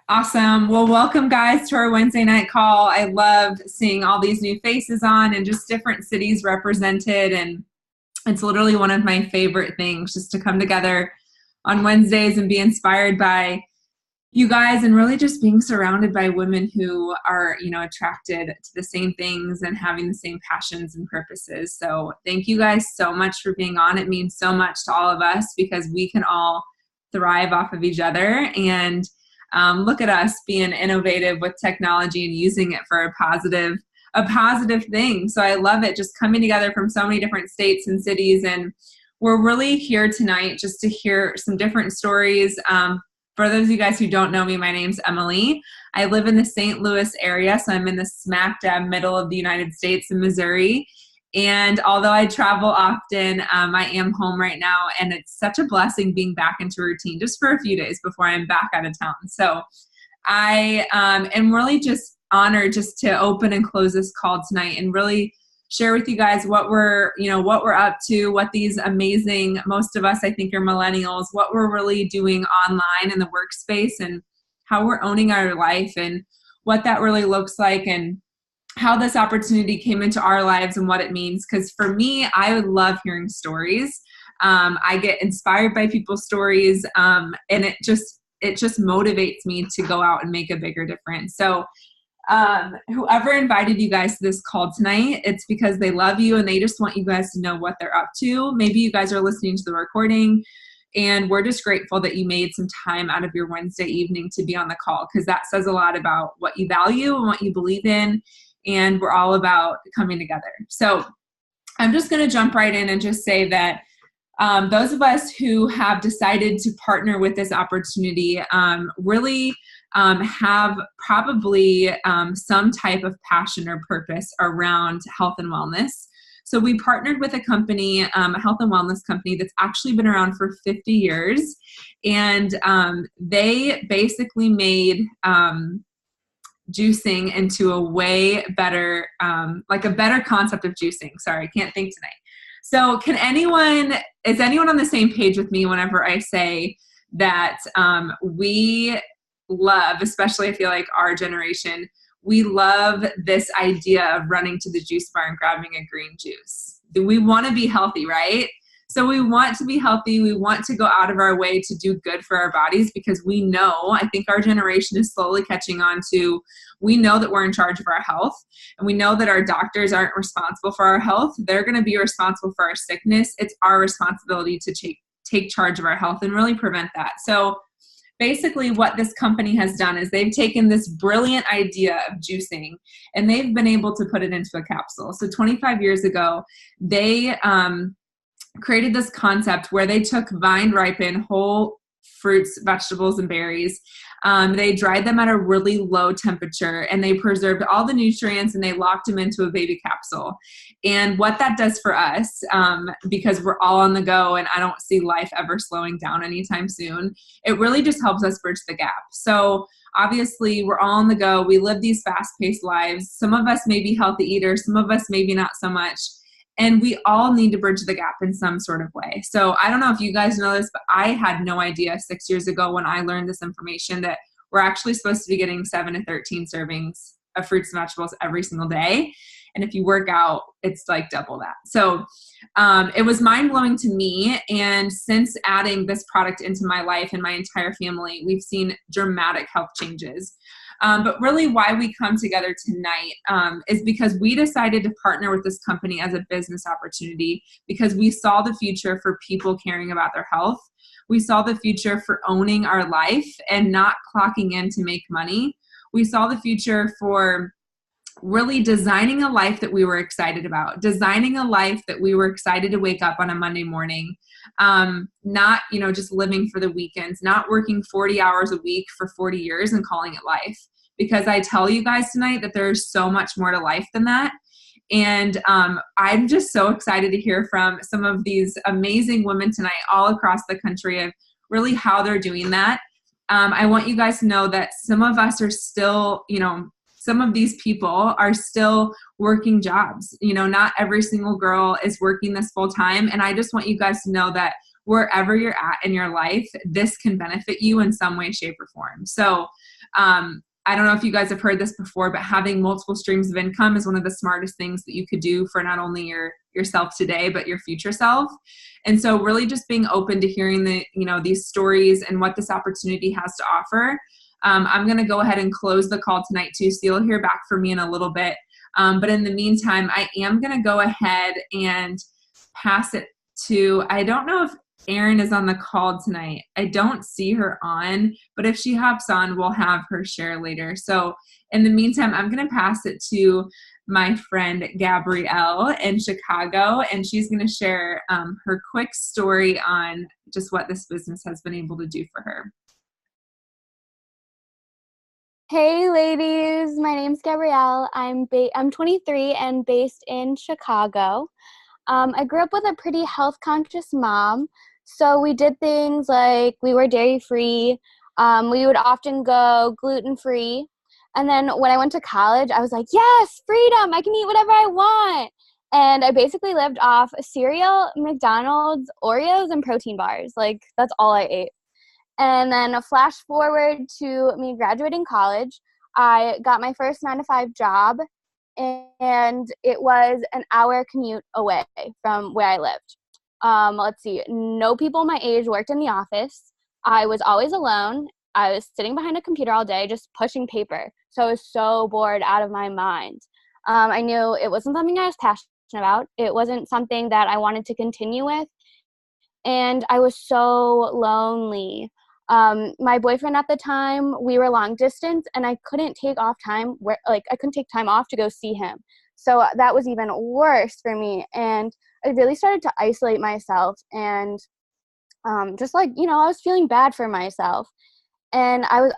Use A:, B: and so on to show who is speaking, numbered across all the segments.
A: Awesome. Well, welcome guys to our Wednesday night call. I love seeing all these new faces on and just different cities represented. And it's literally one of my favorite things, just to come together on Wednesdays and be inspired by you guys and really just being surrounded by women who are, attracted to the same things and having the same passions and purposes. So thank you guys so much for being on. It means so much to all of us because we can all thrive off of each other. And look at us being innovative with technology and using it for a positive thing. So I love it, just coming together from so many different states and cities. And we're really here tonight just to hear some different stories. For those of you guys who don't know me, my name's Emily. I live in the St. Louis area, so I'm in the smack dab middle of the United States in Missouri. And although I travel often, I am home right now, and it's such a blessing being back into routine just for a few days before I'm back out of town. So I am really just honored just to open and close this call tonight and really share with you guys what we're up to, what these amazing, most of us I think are millennials, what we're really doing online in the workspace and how we're owning our life and what that really looks like and how this opportunity came into our lives and what it means. Because for me, I love hearing stories. I get inspired by people's stories, and it just motivates me to go out and make a bigger difference. So whoever invited you guys to this call tonight, it's because they love you and they just want you guys to know what they're up to. Maybe you guys are listening to the recording and we're just grateful that you made some time out of your Wednesday evening to be on the call, because that says a lot about what you value and what you believe in. And we're all about coming together. So I'm just going to jump right in and just say that those of us who have decided to partner with this opportunity really have probably some type of passion or purpose around health and wellness. So we partnered with a company, a health and wellness company that's actually been around for 50 years. And they basically made juicing into a way better, like a better concept of juicing. Sorry, I can't think tonight. So is anyone on the same page with me whenever I say that we love, especially I feel like our generation, we love this idea of running to the juice bar and grabbing a green juice. We want to be healthy, right? So we want to be healthy. We want to go out of our way to do good for our bodies because we know, I think our generation is slowly catching on to, we know that we're in charge of our health, and we know that our doctors aren't responsible for our health. They're going to be responsible for our sickness. It's our responsibility to take charge of our health and really prevent that. So basically what this company has done is they've taken this brilliant idea of juicing and they've been able to put it into a capsule. So 25 years ago, they created this concept where they took vine-ripened whole fruits, vegetables, and berries. They dried them at a really low temperature and they preserved all the nutrients and they locked them into a baby capsule. And what that does for us, because we're all on the go and I don't see life ever slowing down anytime soon, it really just helps us bridge the gap. So obviously we're all on the go. We live these fast-paced lives. Some of us may be healthy eaters, some of us maybe not so much. And we all need to bridge the gap in some sort of way. So I don't know if you guys know this, but I had no idea 6 years ago when I learned this information that we're actually supposed to be getting 7 to 13 servings of fruits and vegetables every single day. And if you work out, it's like double that. So it was mind-blowing to me. And since adding this product into my life and my entire family, we've seen dramatic health changes. But really why we come together tonight is because we decided to partner with this company as a business opportunity because we saw the future for people caring about their health. We saw the future for owning our life and not clocking in to make money. We saw the future for really designing a life that we were excited about, designing a life that we were excited to wake up on a Monday morning, not, just living for the weekends, not working 40 hours a week for 40 years and calling it life. Because I tell you guys tonight that there's so much more to life than that. And I'm just so excited to hear from some of these amazing women tonight all across the country of really how they're doing that. I want you guys to know that some of us are still, some of these people are still working jobs. Not every single girl is working this full time. And I just want you guys to know that wherever you're at in your life, this can benefit you in some way, shape, or form. So I don't know if you guys have heard this before, but having multiple streams of income is one of the smartest things that you could do for not only yourself today, but your future self. And so really just being open to hearing these stories and what this opportunity has to offer. I'm going to go ahead and close the call tonight too, so you'll hear back from me in a little bit. But in the meantime, I am going to go ahead and pass it to, I don't know if Erin is on the call tonight. I don't see her on, but if she hops on, we'll have her share later. So in the meantime, I'm going to pass it to my friend Gabrielle in Chicago, and she's going to share her quick story on just what this business has been able to do for her.
B: Hey ladies, my name's Gabrielle. I'm 23 and based in Chicago. I grew up with a pretty health conscious mom, so we did things like we were dairy free. We would often go gluten free. And then when I went to college, I was like, yes, freedom, I can eat whatever I want. And I basically lived off cereal, McDonald's, Oreos, and protein bars. Like, that's all I ate. And then a flash forward to me graduating college, I got my first 9-to-5 job, and it was an hour commute away from where I lived. Let's see, no people my age worked in the office. I was always alone. I was sitting behind a computer all day just pushing paper. So I was so bored out of my mind. I knew it wasn't something I was passionate about. It wasn't something that I wanted to continue with. And I was so lonely. My boyfriend at the time, we were long distance, and I couldn't take time off to go see him. So that was even worse for me. And I really started to isolate myself, and I was feeling bad for myself. And I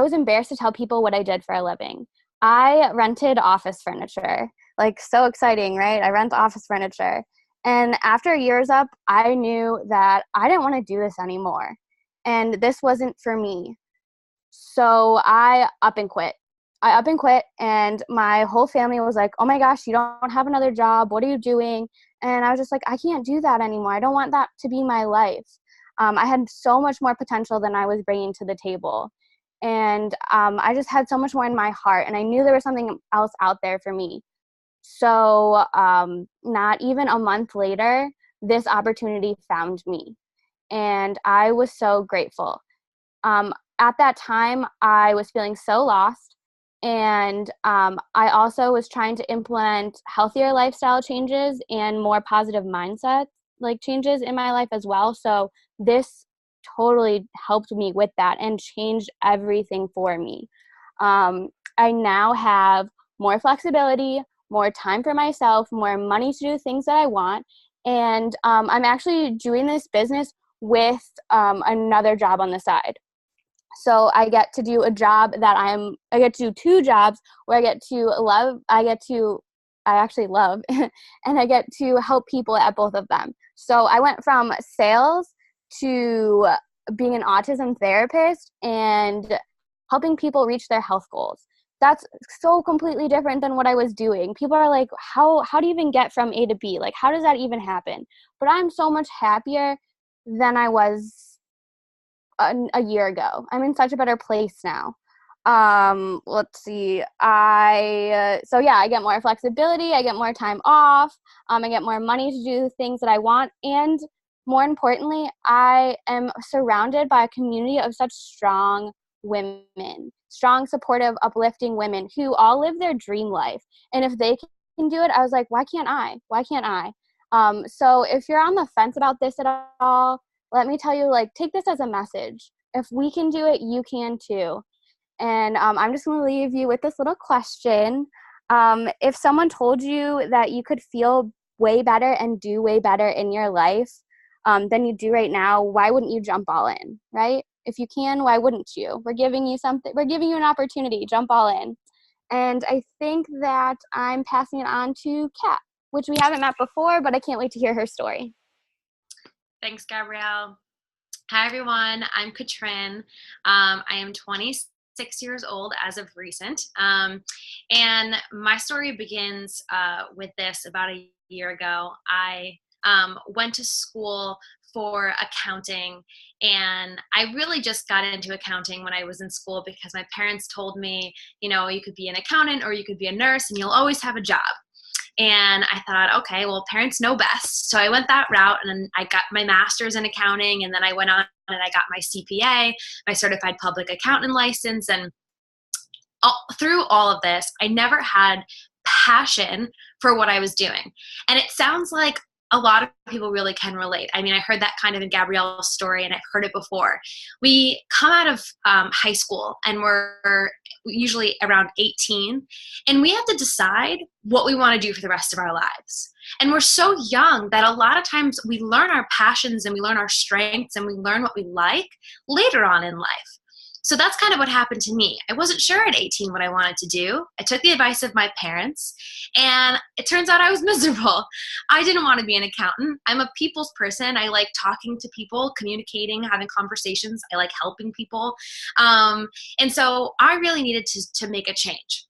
B: was embarrassed to tell people what I did for a living. I rented office furniture. Like, so exciting, right? I rent office furniture. And after a year's up, I knew that I didn't want to do this anymore. And this wasn't for me. So I up and quit. And my whole family was like, oh my gosh, you don't have another job. What are you doing? And I was just like, I can't do that anymore. I don't want that to be my life. I had so much more potential than I was bringing to the table. And I just had so much more in my heart. And I knew there was something else out there for me. So not even a month later, this opportunity found me. And I was so grateful. At that time, I was feeling so lost. And I also was trying to implement healthier lifestyle changes and more positive mindset changes in my life as well. So this totally helped me with that and changed everything for me. I now have more flexibility, more time for myself, more money to do things that I want. And I'm actually doing this business with another job on the side. So I get to do I get to do 2 jobs where I actually love, and I get to help people at both of them. So I went from sales to being an autism therapist and helping people reach their health goals. That's so completely different than what I was doing. People are like, how do you even get from A to B? Like, how does that even happen? But I'm so much happier than I was a year ago. I'm in such a better place now. Let's see. I get more flexibility. I get more time off. I get more money to do the things that I want. And more importantly, I am surrounded by a community of such strong women, strong, supportive, uplifting women who all live their dream life. And if they can do it, I was like, why can't I? Why can't I? So if you're on the fence about this at all, let me tell you, take this as a message. If we can do it, you can too. And I'm just going to leave you with this little question. If someone told you that you could feel way better and do way better in your life than you do right now, why wouldn't you jump all in, right? If you can, why wouldn't you? We're giving you something. We're giving you an opportunity. Jump all in. And I think that I'm passing it on to Kat, which we haven't met before, but I can't wait to hear her story.
C: Thanks, Gabrielle. Hi, everyone. I'm Catrin. I am 26 years old as of recent. And my story begins with this. About a year ago, I went to school for accounting, and I really just got into accounting when I was in school because my parents told me, you could be an accountant or you could be a nurse and you'll always have a job. And I thought, okay, well, parents know best. So I went that route, and then I got my master's in accounting, and then I went on and I got my CPA, my certified public accountant license. And through all of this, I never had passion for what I was doing. And it sounds like a lot of people really can relate. I mean, I heard that kind of in Gabrielle's story, and I've heard it before. We come out of high school, and we're usually around 18, and we have to decide what we want to do for the rest of our lives. And we're so young that a lot of times we learn our passions and we learn our strengths and we learn what we like later on in life. So that's kind of what happened to me. I wasn't sure at 18 what I wanted to do. I took the advice of my parents, and it turns out I was miserable. I didn't want to be an accountant. I'm a people's person. I like talking to people, communicating, having conversations. I like helping people. And so I really needed to make a change.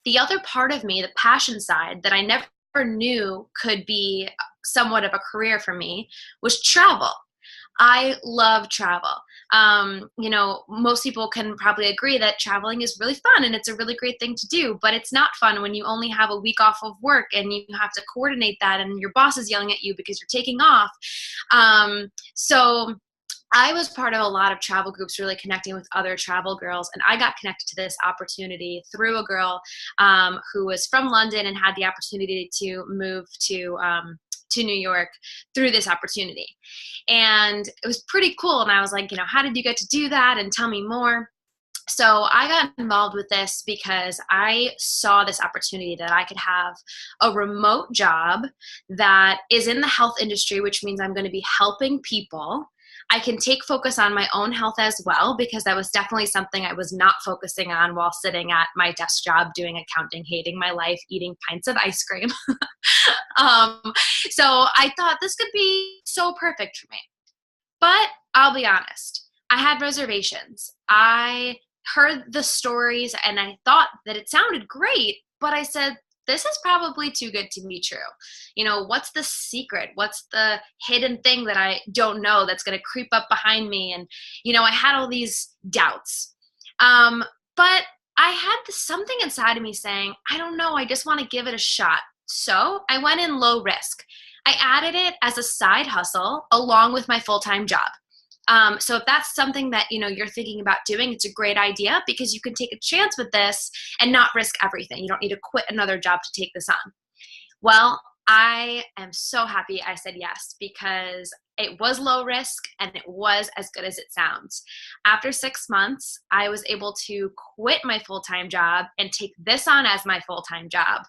C: The other part of me, the passion side that I never knew could be somewhat of a career for me, was travel. I love travel. Most people can probably agree that traveling is really fun and it's a really great thing to do, but it's not fun when you only have a week off of work and you have to coordinate that and your boss is yelling at you because you're taking off. So I was part of a lot of travel groups, really connecting with other travel girls, and I got connected to this opportunity through a girl who was from London and had the opportunity to move to New York through this opportunity. And it was pretty cool. And I was like, how did you get to do that? And tell me more. So I got involved with this because I saw this opportunity that I could have a remote job that is in the health industry, which means I'm going to be helping people. I can take focus on my own health as well, because that was definitely something I was not focusing on while sitting at my desk job doing accounting, hating my life, eating pints of ice cream. So I thought this could be so perfect for me. But I'll be honest, I had reservations. I heard the stories and I thought that it sounded great, but I said, this is probably too good to be true. What's the secret? What's the hidden thing that I don't know that's going to creep up behind me? And, I had all these doubts. But I had something inside of me saying, I don't know, I just want to give it a shot. So I went in low risk. I added it as a side hustle along with my full-time job. So if that's something that, you're thinking about doing, it's a great idea because you can take a chance with this and not risk everything. You don't need to quit another job to take this on. Well, I am so happy I said yes, because it was low risk and it was as good as it sounds. After 6 months, I was able to quit my full-time job and take this on as my full-time job.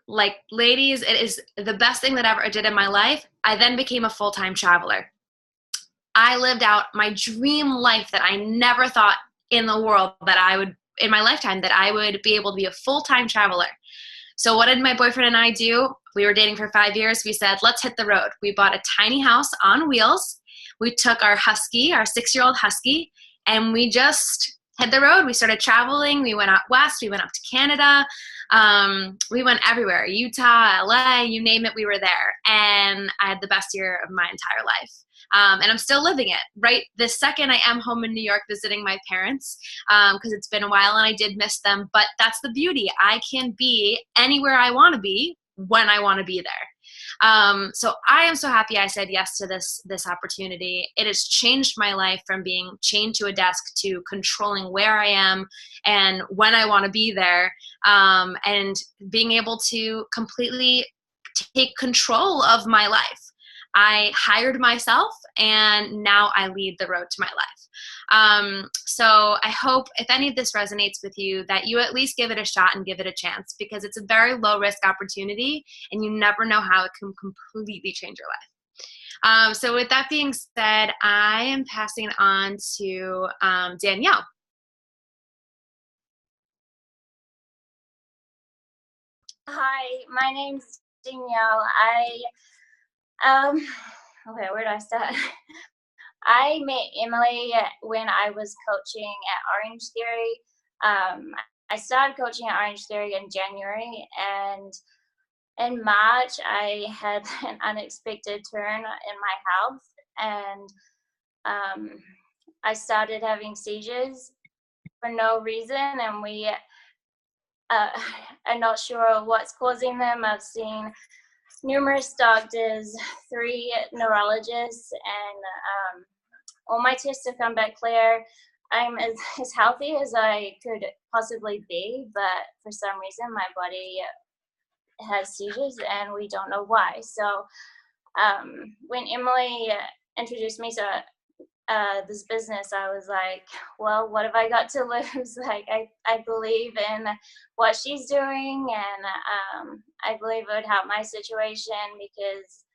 C: Like, ladies, it is the best thing that I ever did in my life. I then became a full-time traveler. I lived out my dream life that I never thought in the world that I would, in my lifetime, that I would be able to be a full-time traveler. So what did my boyfriend and I do? We were dating for 5 years. We said, let's hit the road. We bought a tiny house on wheels. We took our husky, our 6-year-old husky, and we just hit the road. We started traveling. We went out west. We went up to Canada. We went everywhere, Utah, LA, you name it, we were there. And I had the best year of my entire life. And I'm still living it. Right this second, I am home in New York visiting my parents because it's been a while and I did miss them. But that's the beauty. I can be anywhere I want to be when I want to be there. So I am so happy I said yes to this opportunity. It has changed my life from being chained to a desk to controlling where I am and when I want to be there, and being able to completely take control of my life. I hired myself and now I lead the road to my life. So I hope if any of this resonates with you, that you at least give it a shot and give it a chance, because it's a very low risk opportunity and you never know how it can completely change your life. So with that being said, I am passing it on to Danielle.
D: Hi, my name's Danielle. Okay, where do I start? I met Emily when I was coaching at Orange Theory. I started coaching at Orange Theory in January, and in March, I had an unexpected turn in my health, and I started having seizures for no reason, and we are not sure what's causing them. I've seen numerous doctors, 3 neurologists, and all my tests have come back clear. I'm as healthy as I could possibly be, but for some reason my body has seizures and we don't know why. So when Emily introduced me to this business, I was like, well, what have I got to lose? Like, I believe in what she's doing, and I believe it would help my situation because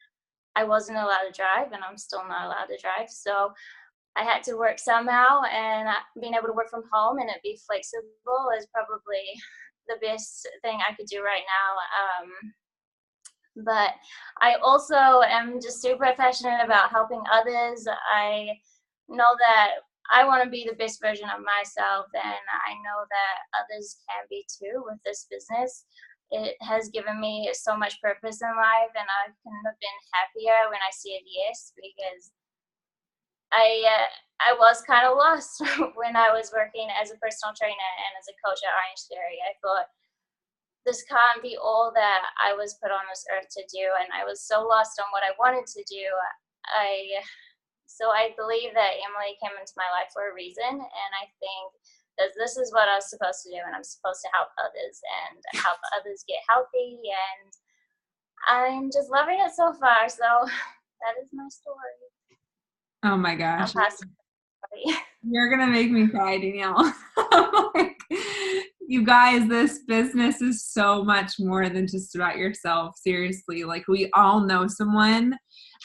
D: I wasn't allowed to drive, and I'm still not allowed to drive. So I had to work somehow, and being able to work from home and it be flexible is probably the best thing I could do right now. But I also am just super passionate about helping others. I know that I want to be the best version of myself, and I know that others can be too with this business. It has given me so much purpose in life, and I couldn't have been happier when I said yes, because I was kind of lost when I was working as a personal trainer and as a coach at Orange Theory. I thought, this can't be all that I was put on this earth to do, and I was so lost on what I wanted to do. So I believe that Emily came into my life for a reason, and I think that this is what I was supposed to do, and I'm supposed to help others and help others get healthy, and I'm just loving it so far. So that is my story.
A: Oh my gosh.
D: I'm passing.
A: You're going to make me cry, Danielle. Like, you guys, this business is so much more than just about yourself. Seriously. Like, we all know someone.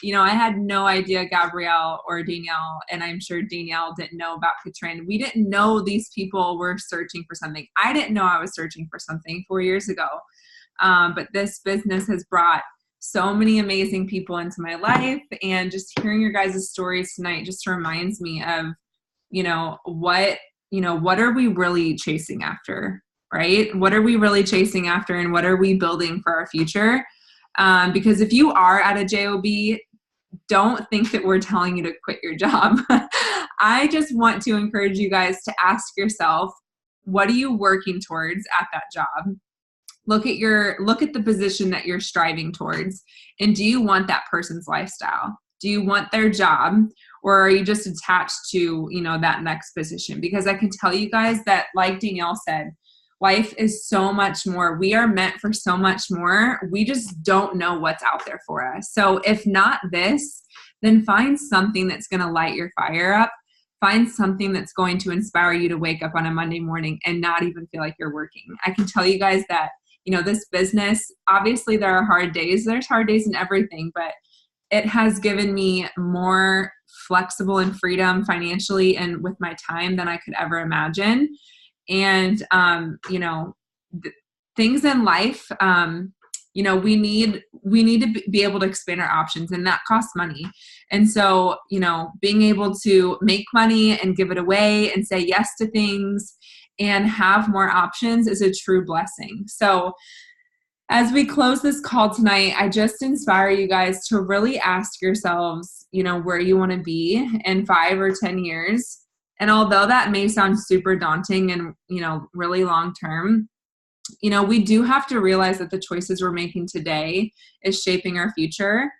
A: You know, I had no idea Gabrielle or Danielle, and I'm sure Danielle didn't know about Catrin. We didn't know these people were searching for something. I didn't know I was searching for something 4 years ago. But this business has brought so many amazing people into my life, and just hearing your guys' stories tonight just reminds me of, what are we really chasing after, right? What are we really chasing after, and what are we building for our future? Because if you are at a job, don't think that we're telling you to quit your job. I just want to encourage you guys to ask yourself, what are you working towards at that job? Look at the position that you're striving towards, and do you want that person's lifestyle? Do you want their job, or are you just attached to, that next position? Because I can tell you guys that, like Danielle said, life is so much more. We are meant for so much more. We just don't know what's out there for us. So if not this, then find something that's going to light your fire up. Find something that's going to inspire you to wake up on a Monday morning and not even feel like you're working. I can tell you guys that, this business, obviously there are hard days. There's hard days in everything, but it has given me more flexible and freedom financially and with my time than I could ever imagine. And, things in life, we need to be able to expand our options, and that costs money. And so, being able to make money and give it away and say yes to things and have more options is a true blessing. So as we close this call tonight, I just inspire you guys to really ask yourselves, where you want to be in 5 or 10 years. And although that may sound super daunting and, really long term, we do have to realize that the choices we're making today is shaping our future.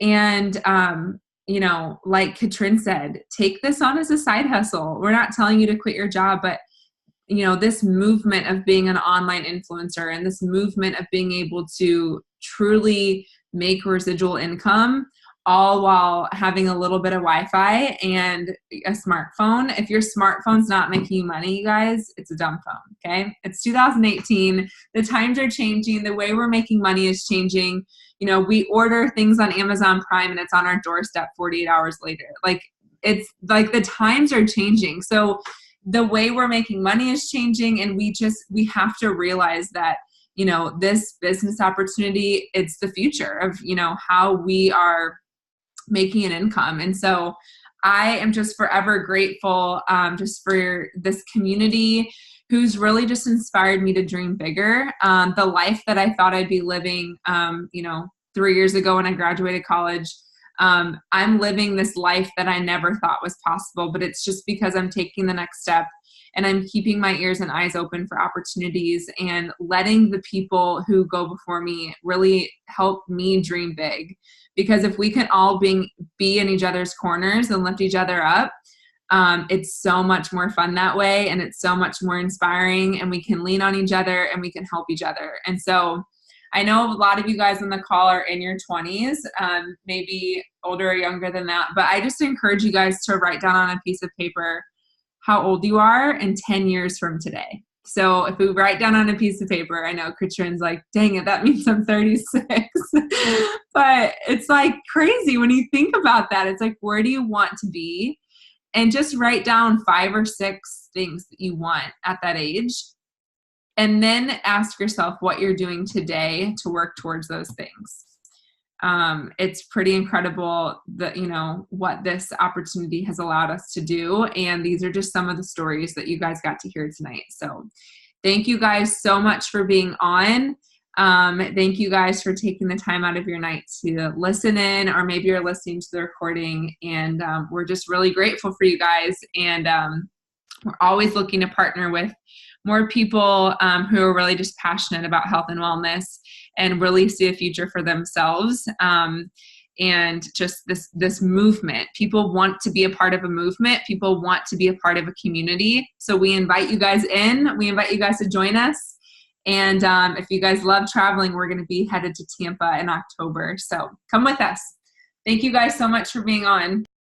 A: And, like Catrin said, take this on as a side hustle. We're not telling you to quit your job, but this movement of being an online influencer and this movement of being able to truly make residual income, all while having a little bit of Wi-Fi and a smartphone. If your smartphone's not making you money, you guys, it's a dumb phone, okay? It's 2018. The times are changing. The way we're making money is changing. We order things on Amazon Prime and it's on our doorstep 48 hours later. It's like the times are changing. So the way we're making money is changing, and we have to realize that, this business opportunity, it's the future of, how we are making an income. And so I am just forever grateful just for this community who's really just inspired me to dream bigger. The life that I thought I'd be living, 3 years ago when I graduated college, I'm living this life that I never thought was possible, but it's just because I'm taking the next step and I'm keeping my ears and eyes open for opportunities and letting the people who go before me really help me dream big. Because if we can all be in each other's corners and lift each other up, it's so much more fun that way, and it's so much more inspiring, and we can lean on each other and we can help each other. And so I know a lot of you guys on the call are in your 20s, maybe older or younger than that, but I just encourage you guys to write down on a piece of paper how old you are in 10 years from today. So if we write down on a piece of paper, I know Catrin's like, dang it, that means I'm 36. But it's like crazy when you think about that. It's like, where do you want to be? And just write down 5 or 6 things that you want at that age. And then ask yourself what you're doing today to work towards those things. It's pretty incredible that, what this opportunity has allowed us to do. And these are just some of the stories that you guys got to hear tonight. So thank you guys so much for being on. Thank you guys for taking the time out of your night to listen in, or maybe you're listening to the recording, and we're just really grateful for you guys. And we're always looking to partner with more people who are really just passionate about health and wellness and really see a future for themselves. And just this movement. People want to be a part of a movement. People want to be a part of a community. So we invite you guys in. We invite you guys to join us. And if you guys love traveling, we're going to be headed to Tampa in October. So come with us. Thank you guys so much for being on.